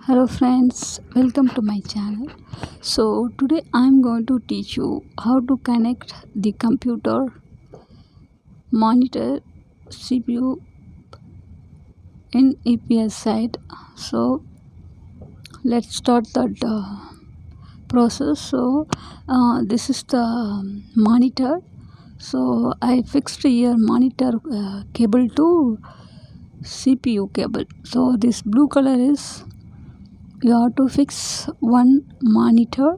Hello friends, welcome to my channel. So today I'm going to teach you how to connect the computer, monitor, CPU in EPS side. So let's start that process. This is the monitor. So I fixed here monitor cable to CPU cable. So this blue color is you have to fix one monitor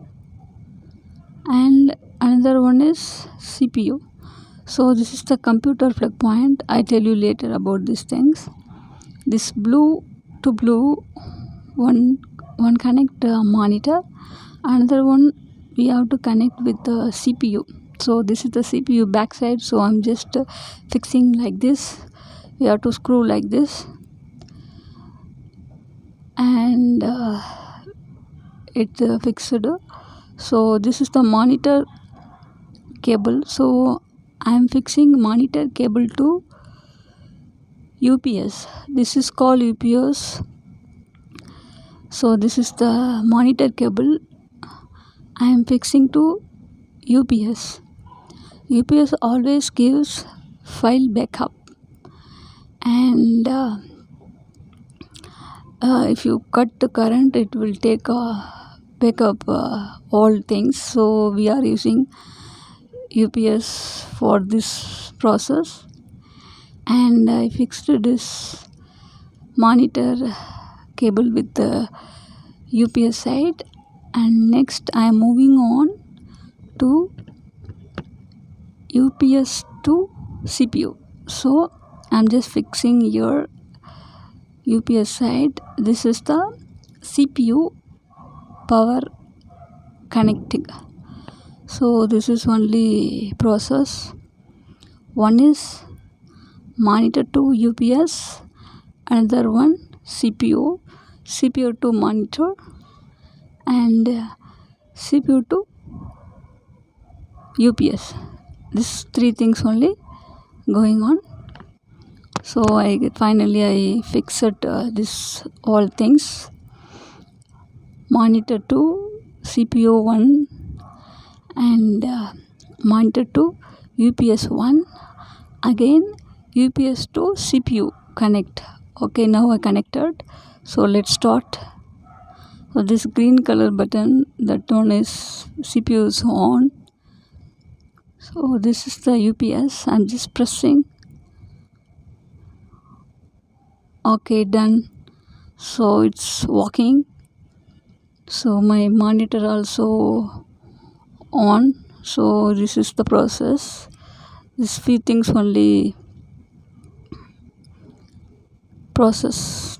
and another one is CPU. So this is the computer plug point. I tell you later about these things. This blue to blue one connect monitor, another one we have to connect with the CPU. So this is the CPU backside. So I'm just fixing like this. We have to screw like this, and it fixed. So this is the monitor cable. So I am fixing monitor cable to UPS. This is called UPS. So this is the monitor cable I am fixing to UPS. UPS always gives file backup, and if you cut the current it will take backup all things. So we are using UPS for this process, and I fixed this monitor cable with the UPS side, and next I am moving on to UPS to CPU. So I'm just fixing your UPS side. This is the CPU power connecting. So this is only process. One is monitor to UPS, another one CPU to monitor, and CPU to UPS. These three things only going on. So finally I fixed this all things. Monitor to CPU 1 and monitor to UPS 1. Again UPS to CPU connect. Okay, now I connected. So let's start. So this green color button, that one is CPU is on. So this is the UPS. I'm just pressing. Okay, done. So it's working. So my monitor also on. So this is the process. These few things only process.